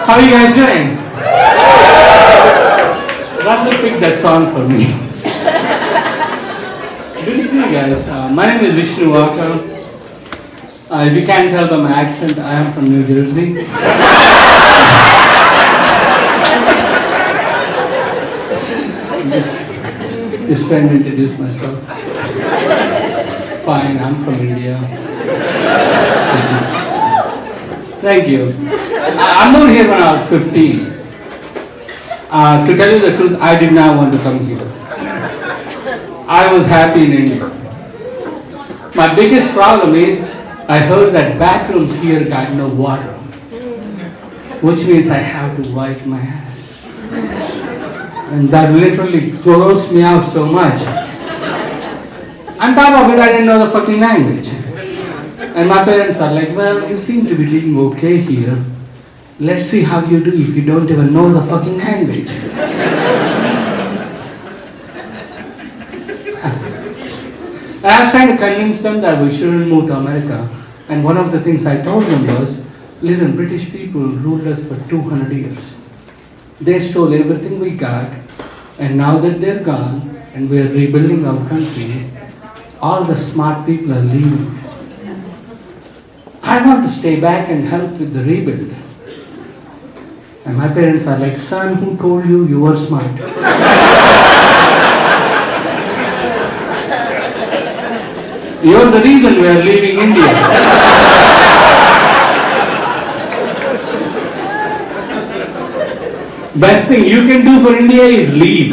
How are you guys doing? Russell picked that song for me. Good to see you guys. My name is Vishnu Vaka. If you can't tell by my accent, I am from New Jersey. Just trying to introduce myself. Fine, I'm from India. Thank you. I moved here when I was 15. To tell you the truth, I did not want to come here. I was happy in India. My biggest problem is I heard that bathrooms here got no water, which means I have to wipe my ass. And that literally grossed me out so much. On top of it, I didn't know the fucking language. And my parents are like, well, you seem to be doing okay here. Let's see how you do if you don't even know the fucking language. I was trying to convince them that we shouldn't move to America. And one of the things I told them was, listen, British people ruled us for 200 years. They stole everything we got, and now that they're gone, and we're rebuilding our country, all the smart people are leaving. I want to stay back and help with the rebuild. And my parents are like, son, who told you you were smart? You're the reason we are leaving India. Best thing you can do for India is leave.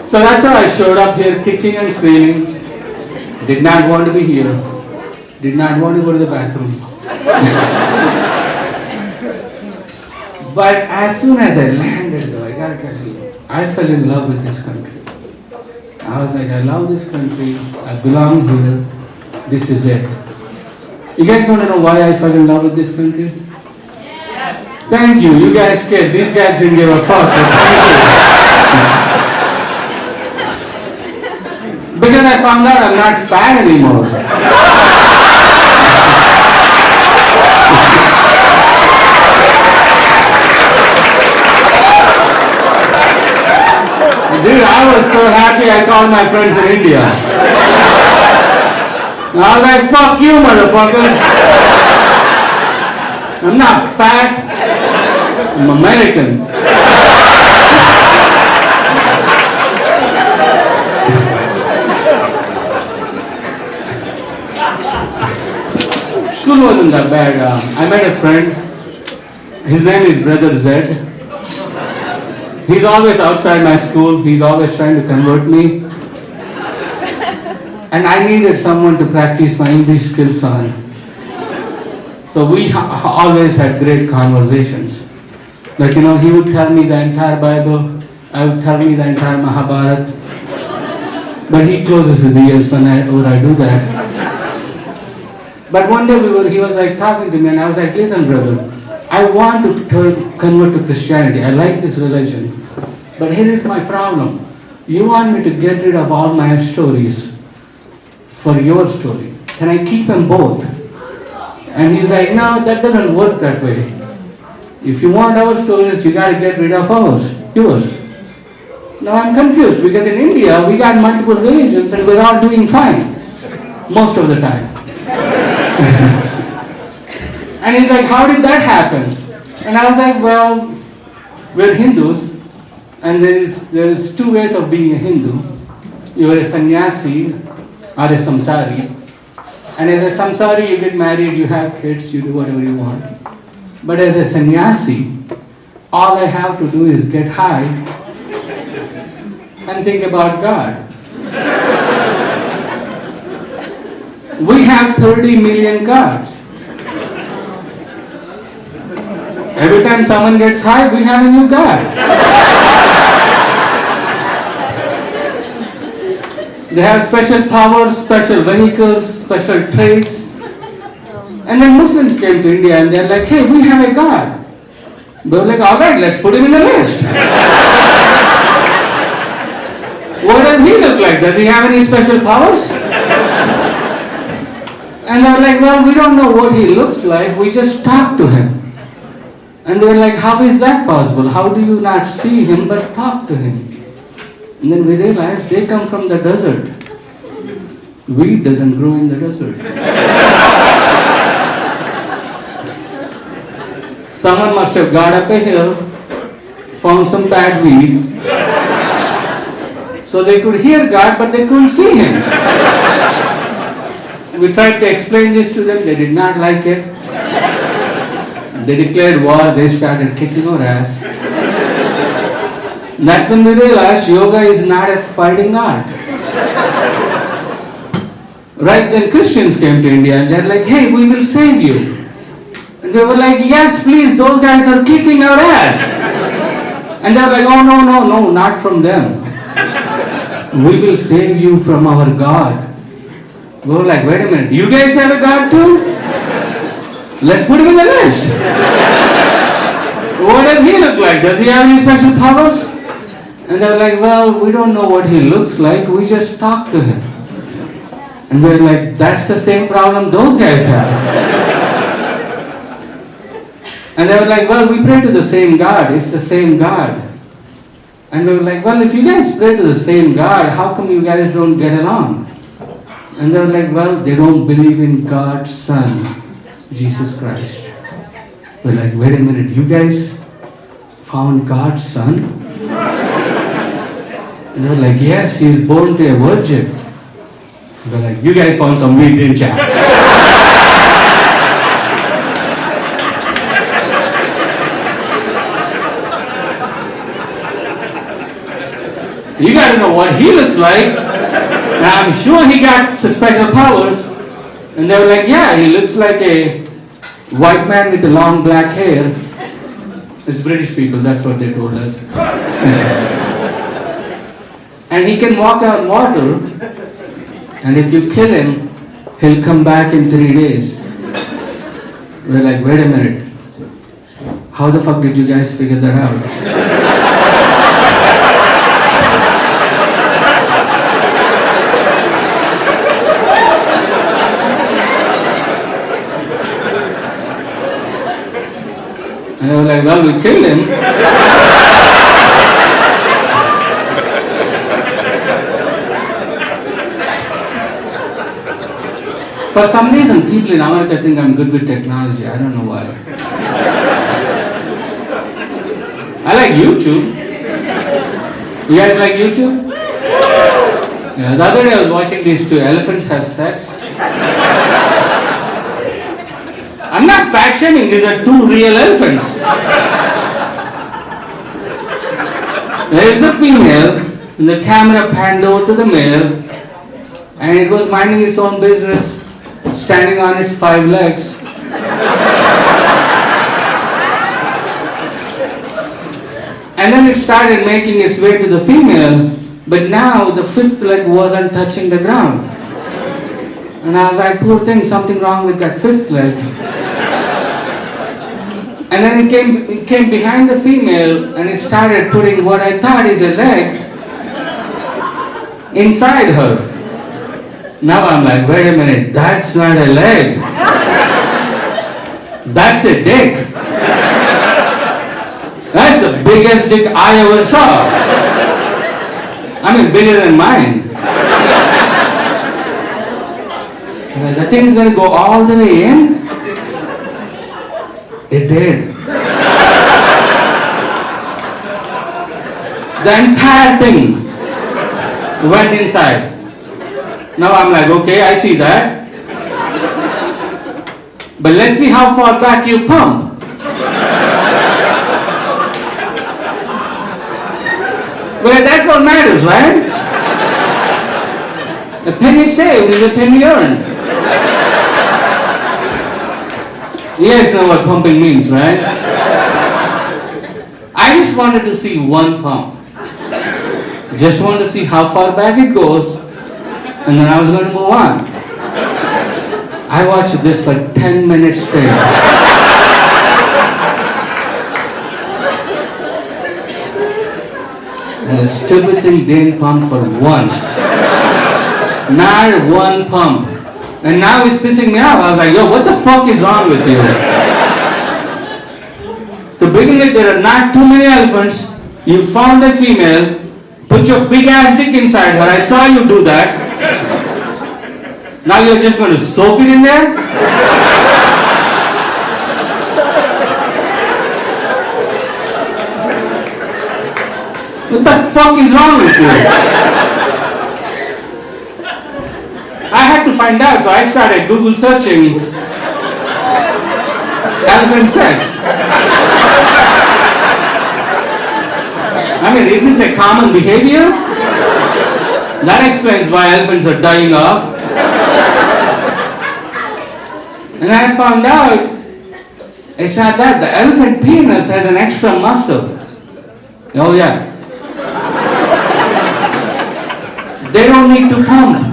So that's how I showed up here kicking and screaming. Did not want to be here. Did not want to go to the bathroom. But as soon as I landed though, I gotta tell you, I fell in love with this country. I was like, I love this country, I belong here, this is it. You guys want to know why I fell in love with this country? Yes. Thank you, you guys scared, these guys didn't give a fuck, but thank you. Because I found out I'm not fat anymore. Dude, I was so happy I called my friends in India. I was like, fuck you, motherfuckers. I'm not fat. I'm American. School wasn't that bad. I met a friend. His name is Brother Zed. He's always outside my school. He's always trying to convert me. And I needed someone to practice my English skills on. So we always had great conversations. Like, you know, he would tell me the entire Bible. I would tell me the entire Mahabharata. But he closes his ears when I do that. But one day he was like talking to me and I was like, listen brother, I want to convert to Christianity. I like this religion. But here is my problem. You want me to get rid of all my stories for your story. Can I keep them both? And he's like, no, that doesn't work that way. If you want our stories, you got to get rid of yours. Now I'm confused because in India, we got multiple religions and we're all doing fine. Most of the time. And he's like, how did that happen? And I was like, well, we're Hindus, and there's two ways of being a Hindu. You're a sannyasi or a samsari. And as a samsari, you get married, you have kids, you do whatever you want. But as a sannyasi, all I have to do is get high and think about God. We have 30 million gods. Every time someone gets high, we have a new god. They have special powers, special vehicles, special traits. And then Muslims came to India and they're like, hey, we have a god. They were like, all right, let's put him in the list. What does he look like? Does he have any special powers? And they're like, well, we don't know what he looks like, we just talk to him. And they're like, how is that possible? How do you not see him but talk to him? And then we realized they come from the desert. Wheat doesn't grow in the desert. Someone must have got up a hill, found some bad weed, so they could hear God but they couldn't see him. We tried to explain this to them, they did not like it. They declared war, they started kicking our ass. That's when we realized yoga is not a fighting art. Right then Christians came to India and they're like, hey, we will save you. And they were like, yes, please, those guys are kicking our ass. And they're like, oh, no, not from them. We will save you from our God. We were like, wait a minute, you guys have a God too? Let's put him in the list. What does he look like? Does he have any special powers? And they're like, well, we don't know what he looks like, we just talk to him. And we're like, that's the same problem those guys have. And they were like, well, we pray to the same God, it's the same God. And we were like, well, if you guys pray to the same God, how come you guys don't get along? And they were like, well, they don't believe in God's Son, Jesus Christ. We're like, wait a minute, you guys found God's Son? And they were like, yes, he's born to a virgin. We're like, you guys found some weed, didn't ya? You gotta know what he looks like. Now I'm sure he got special powers. And they were like, yeah, he looks like a white man with a long black hair. It's British people, that's what they told us. And he can walk on water. And if you kill him, he'll come back in 3 days. We're like, wait a minute. How the fuck did you guys figure that out? And they were like, well, we killed him. For some reason, people in America think I'm good with technology. I don't know why. I like YouTube. You guys like YouTube? Yeah, the other day I was watching these two elephants have sex. I'm not fat shaming, these are two real elephants. There is the female, and the camera panned over to the male, and it was minding its own business, standing on its 5 legs. And then it started making its way to the female, but now the 5th leg wasn't touching the ground. And I was like, poor thing, something wrong with that 5th leg. And then it came behind the female and it started putting what I thought is a leg inside her. Now I'm like, wait a minute, that's not a leg. That's a dick. That's the biggest dick I ever saw. I mean, bigger than mine. The thing is going to go all the way in. It did. The entire thing went inside. Now I'm like, okay, I see that. But let's see how far back you pump. Well, that's what matters, right? A penny saved is a penny earned. You guys know what pumping means, right? I just wanted to see one pump. Just wanted to see how far back it goes, and then I was going to move on. I watched this for 10 minutes straight. And the stupid thing didn't pump for once. Not one pump. And now he's pissing me off. I was like, yo, what the fuck is wrong with you? To begin with, there are not too many elephants. You found a female, put your big ass dick inside her. I saw you do that. Now you're just going to soak it in there? What the fuck is wrong with you? I had to find out, so I started Google searching elephant sex. I mean, is this a common behavior? That explains why elephants are dying off. And I found out it's not that. The elephant penis has an extra muscle. Oh yeah. They don't need to pump.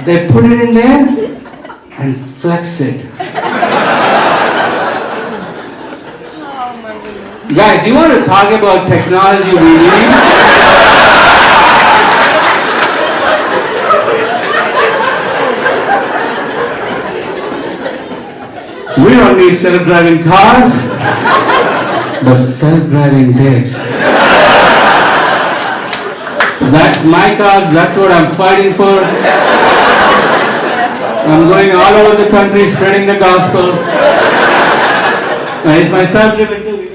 They put it in there and flex it. Guys, you want to talk about technology we need? We don't need self-driving cars, but self-driving dicks. That's my cause, that's what I'm fighting for. I'm going all over the country spreading the gospel. And it's my self-driven too.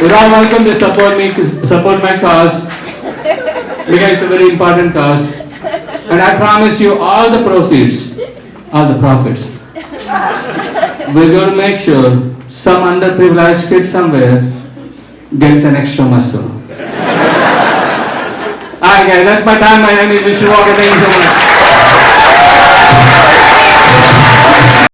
You're all welcome to support me, support my cause, because it's a very important cause. And I promise you all the proceeds, all the profits, we're going to make sure some underprivileged kid somewhere gets an extra muscle. Alright guys, that's my time. My name is Vishnu Vaka. Thank you so much.